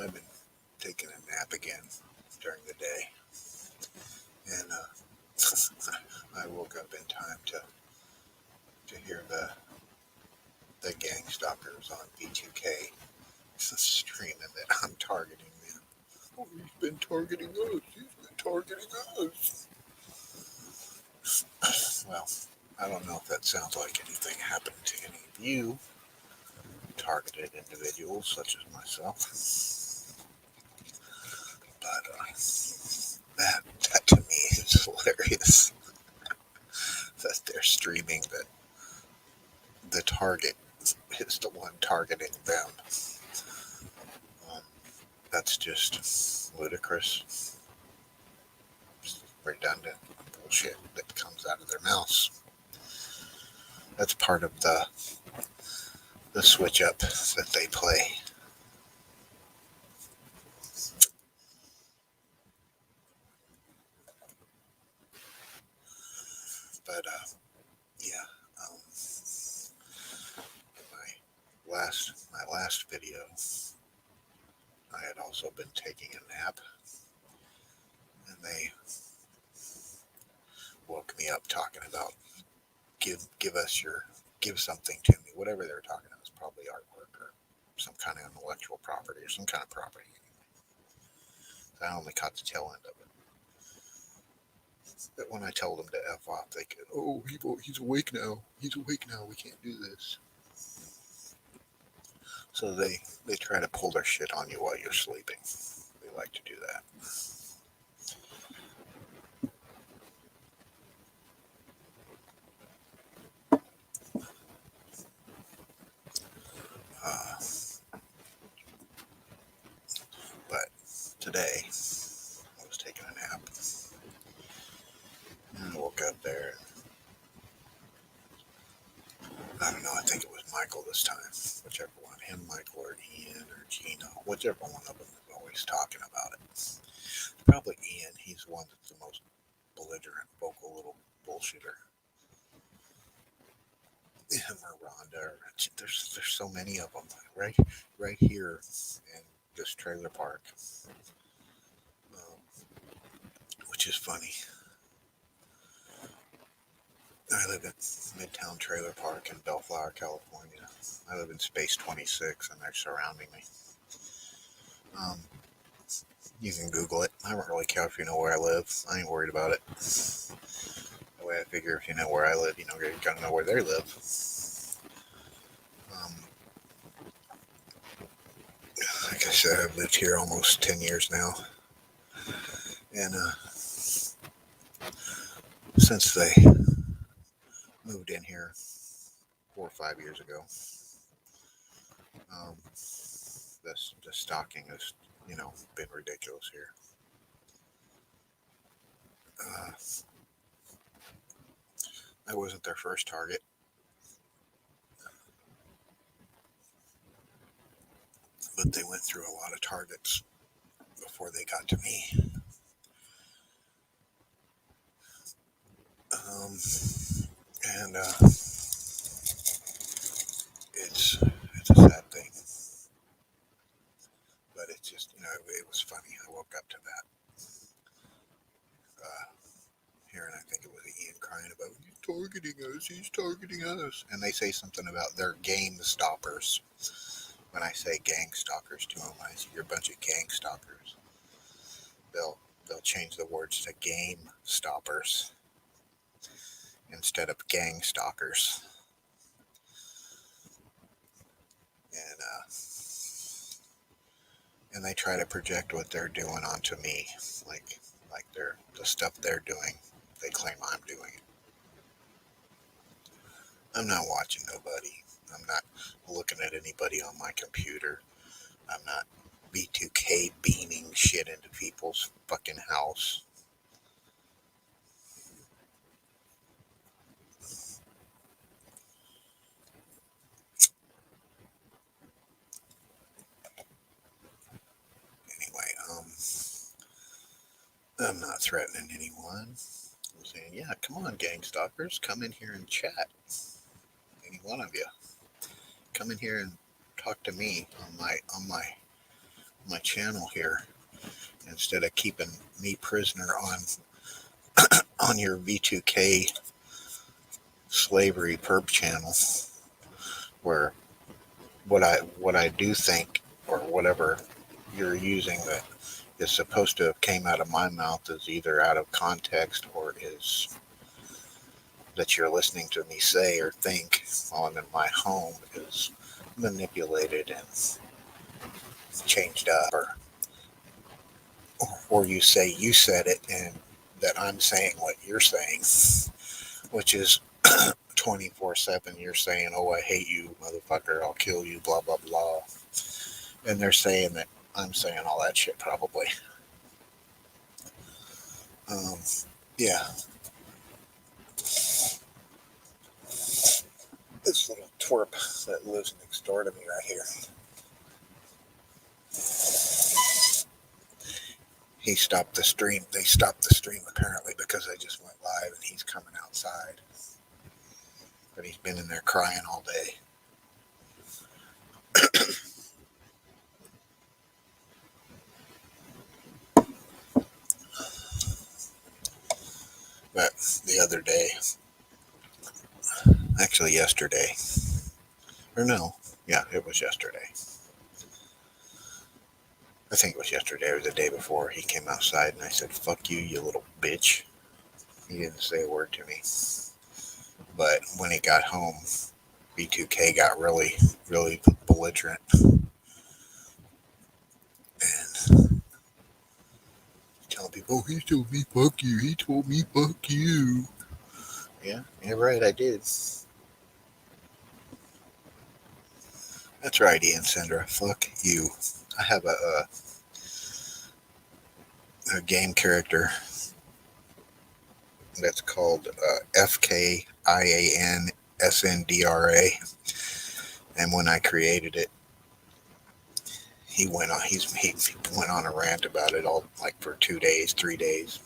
I've been taking a nap again during the day, and I woke up in time to hear the gang stalkers on V2k screaming that I'm targeting them. Oh, he's been targeting us. He's been targeting us. Well, I don't know if that sounds like anything happened to any of you targeted individuals such as myself, but that to me is hilarious. That they're streaming that the target is the one targeting them. Um, that's just ludicrous, redundant bullshit that comes out of their mouths. That's part of the switch up that they play. But yeah, um, my last video, I had also been taking a nap, and they woke me up talking about give something to me. Whatever they were talking about was probably artwork or some kind of intellectual property or some kind of property. I only caught the tail end of it. But when I told them to F off, they could, oh, he's awake now. He's awake now. We can't do this. So they try to pull their shit on you while you're sleeping. They like to do that. Uh, but today, I was taking a nap. And I woke up there. I don't know, I think it was Michael this time. Whichever one, him, Michael, or Ian, or Gino. Whichever one of them is always talking about it. It's probably Ian. He's the one that's the most belligerent, vocal little bullshitter. Him or Rhonda. Or, there's so many of them. Right here in this trailer park. Which is funny. I live in Midtown Trailer Park in Bellflower, California. I live in Space 26, and they're surrounding me. You can Google it. I don't really care if you know where I live. I ain't worried about it. The way I figure if you know where I live, you're gonna know where they live. Like I said, I've lived here almost 10 years now. And since they moved in here 4 or 5 years ago, the stalking has, been ridiculous here. I wasn't their first target. But they went through a lot of targets before they got to me. And it's a sad thing. But it's just, it was funny. I woke up to that. Hearing, I think it was Ian crying about, he's targeting us. And they say something about their game stoppers. When I say gang stalkers to them, I say, you're a bunch of gang stalkers. They'll change the words to game stoppers instead of gang stalkers. And they try to project what they're doing onto me, like the stuff they're doing. They claim I'm doing it. I'm not watching nobody. I'm not looking at anybody on my computer. I'm not V2k beaming shit into people's fucking house. Anyway, I'm not threatening anyone. I'm saying, yeah, come on, gang stalkers, come in here and chat. Any one of you, come in here and talk to me on my channel here instead of keeping me prisoner on your V2k slavery perp channel, where what I do think, or whatever you're using that is supposed to have came out of my mouth, is either out of context or is that you're listening to me say or think while I'm in my home is manipulated and changed up, or you say you said it and that I'm saying what you're saying, which is 24/7. You're saying, "Oh, I hate you, motherfucker! I'll kill you!" Blah blah blah, and they're saying that I'm saying all that shit probably. Um, yeah, this little twerp that lives next door to me right here. He stopped the stream. They stopped the stream apparently because I just went live and he's coming outside. But he's been in there crying all day. But the other day, actually yesterday, or no, yeah, it was yesterday. I think it was yesterday or the day before. He came outside and I said, "Fuck you, you little bitch." He didn't say a word to me. But when he got home, V2k got really, really belligerent. And telling people, "Oh, he told me fuck you. He told me fuck you." Yeah, you're right, I did. That's right, Ian Sandra. Fuck you. I have a game character that's called FKIANSNDRA, and when I created it, he went on a rant about it all, like for 2 days, 3 days.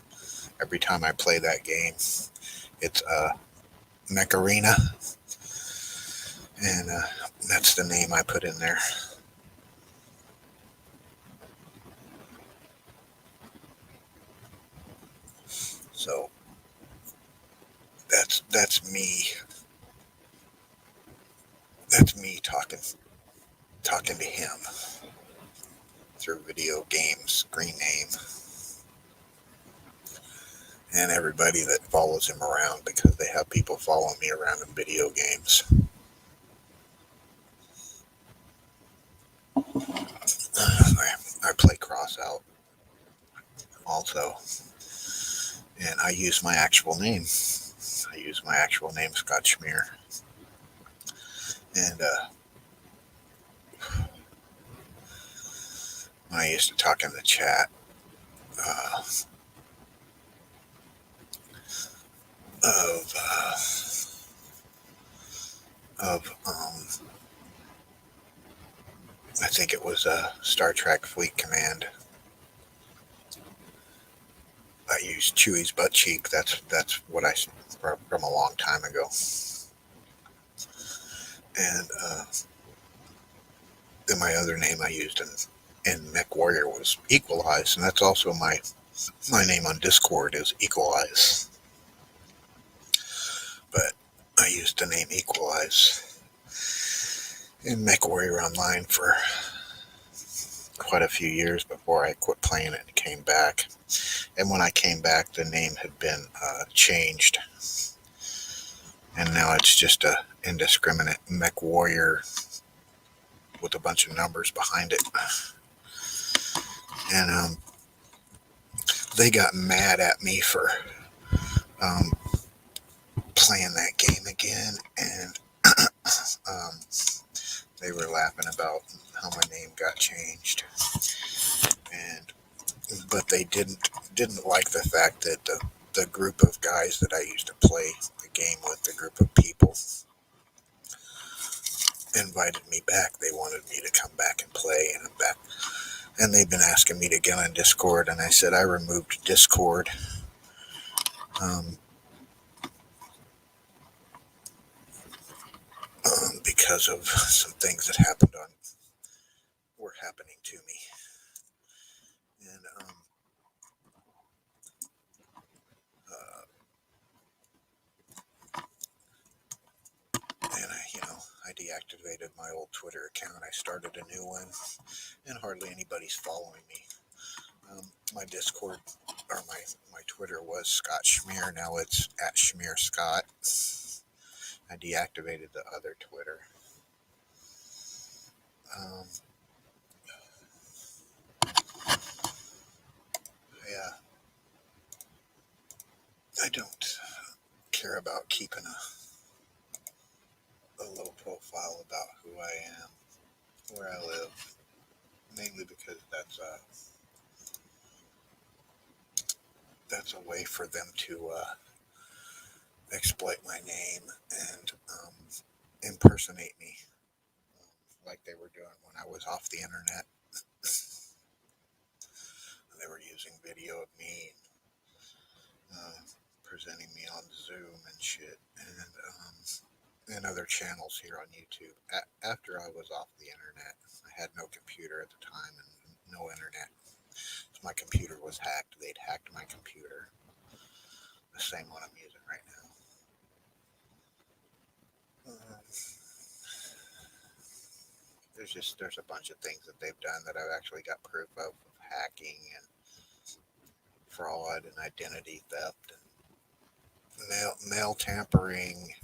Every time I play that game, it's Mech Arena, and that's the name I put in there. So that's me. That's me talking to him through video games, screen name, and everybody that follows him around, because they have people following me around in video games. I play Crossout also, and I use my actual name. I use my actual name, Scott Schmear, and I used to talk in the chat uh, of I think it was Star Trek Fleet Command. I used Chewie's butt cheek. That's what I from a long time ago. And then my other name I used in Mech Warrior was Equalize, and that's also my name on Discord is Equalize. But I used the name Equalize in Mech Warrior Online for quite a few years before I quit playing it and came back. And when I came back, the name had been changed, and now it's just a indiscriminate Mech Warrior with a bunch of numbers behind it. And they got mad at me for playing that game again, and they were laughing about how my name got changed, but they didn't like the fact that the group of guys that I used to play the game with, the group of people, invited me back. They wanted me to come back and play, and I'm back. And they've been asking me to get on Discord, and I said I removed Discord because of some things that were happening to me. And I deactivated my old Twitter account. I started a new one, and hardly anybody's following me. My Discord or my Twitter was Scott Schmear. Now it's at Schmear Scott. I deactivated the other Twitter. Yeah, I don't care about keeping a low profile about who I am, where I live, mainly because that's a way for them to exploit my name and impersonate me, like they were doing when I was off the internet. They were using video of me presenting me on Zoom and shit, and other channels here on YouTube. After I was off the internet, I had no computer at the time and no internet. So my computer was hacked. They'd hacked my computer, the same one I'm using right now. There's a bunch of things that they've done that I've actually got proof of hacking and fraud and identity theft and mail tampering,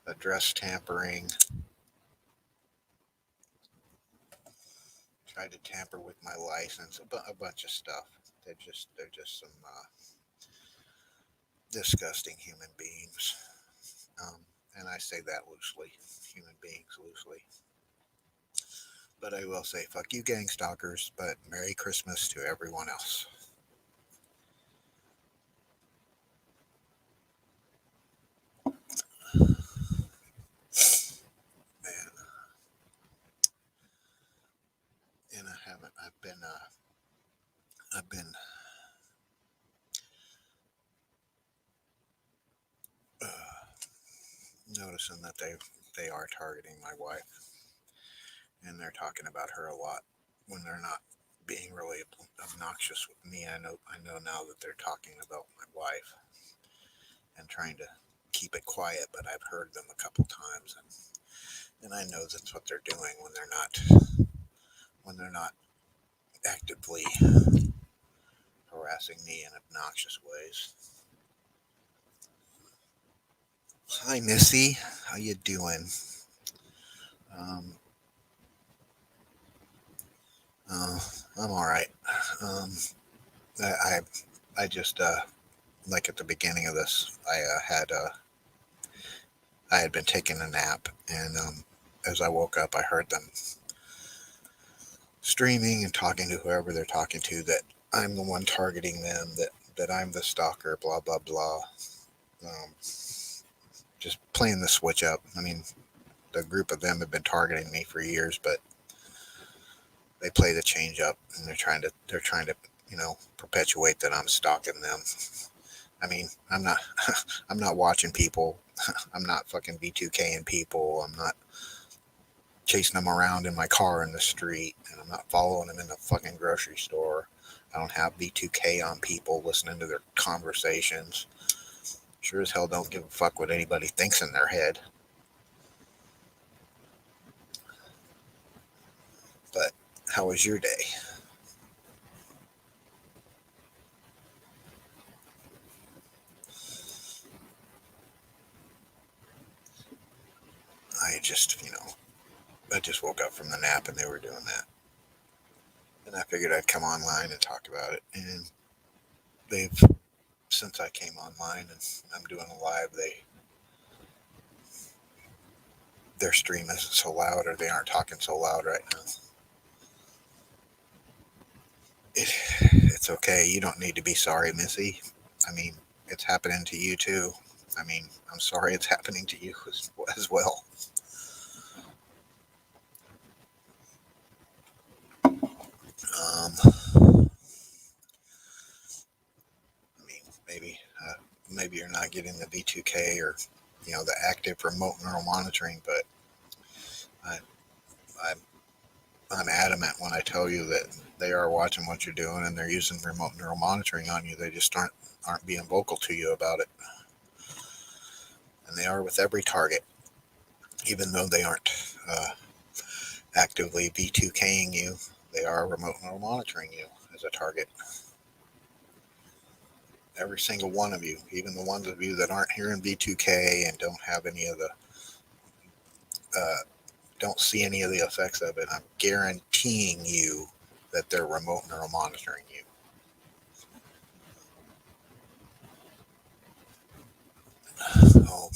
address tampering. Tried to tamper with my license, a bunch of stuff. They're just some disgusting human beings. And I say that loosely, human beings loosely. But I will say, fuck you, gang stalkers, but Merry Christmas to everyone else. Man, and I haven't. I've been uh, noticing that they are targeting my wife, and they're talking about her a lot when they're not being really obnoxious with me. I know now that they're talking about my wife and trying to keep it quiet, but I've heard them a couple times, and I know that's what they're doing when they're not actively harassing me in obnoxious ways. Hi, Missy. How you doing? Um, uh, I'm all right. Um, I, I just like at the beginning of this, I had been taking a nap, and as I woke up, I heard them streaming and talking to whoever they're talking to, that I'm the one targeting them, that I'm the stalker, blah blah blah. Um, just playing the switch up. I mean, the group of them have been targeting me for years, but they play the change up, and they're trying to perpetuate that I'm stalking them. I mean, I'm not I'm not watching people. I'm not fucking V2k ing people. I'm not chasing them around in my car in the street, and I'm not following them in the fucking grocery store. I don't have V2k on people listening to their conversations. Sure as hell don't give a fuck what anybody thinks in their head. But how was your day? I just woke up from the nap and they were doing that. And I figured I'd come online and talk about it. And they've, since I came online and I'm doing a live, their stream isn't so loud, or they aren't talking so loud right now. It's okay. You don't need to be sorry, Missy. I mean, it's happening to you too. I mean, I'm sorry it's happening to you as well. Um, I mean, maybe you're not getting the V2k or the active remote neural monitoring, but I, I I'm adamant when I tell you that they are watching what you're doing and they're using remote neural monitoring on you. They just aren't being vocal to you about it. And they are with every target, even though they aren't actively V2K'ing you. They are remote neural monitoring you as a target. Every single one of you, even the ones of you that aren't here in V2K and don't have any of the don't see any of the effects of it, I'm guaranteeing you that they're remote neural monitoring you. Oh,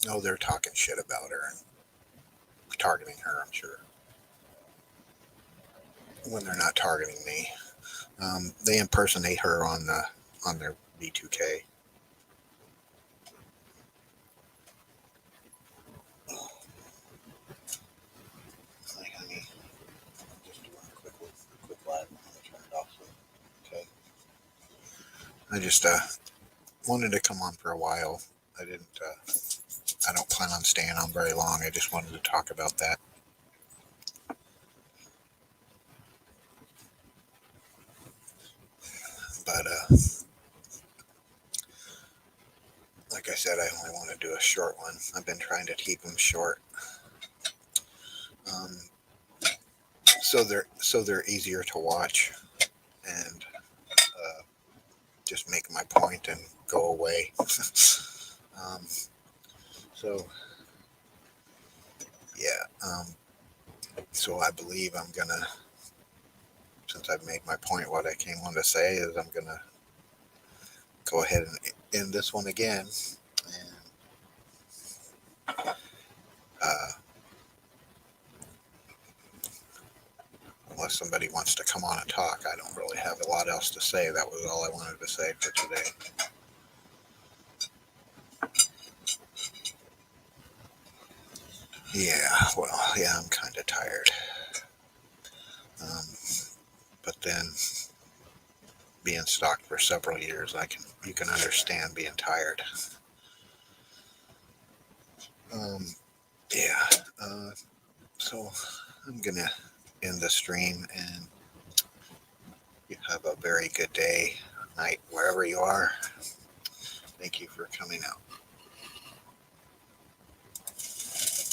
no, they're talking shit about her and targeting her, I'm sure. When they're not targeting me, they impersonate her on their V2K. Hi, honey. Just doing a quick live. I'm gonna turn it off. Okay. I just wanted to come on for a while. I didn't. I don't plan on staying on very long. I just wanted to talk about that. But like I said, I only want to do a short one. I've been trying to keep them short, um, so they're easier to watch and just make my point and go away. So yeah. So I believe I'm gonna, since I've made my point, what I came on to say is I'm gonna go ahead and end this one again. And uh, unless somebody wants to come on and talk, I don't really have a lot else to say. That was all I wanted to say for today. Yeah, well, yeah, I'm kind of tired. Um, but then being stalked for several years, you can understand being tired. Um, yeah. So I'm gonna end the stream, and you have a very good day, night, wherever you are. Thank you for coming out.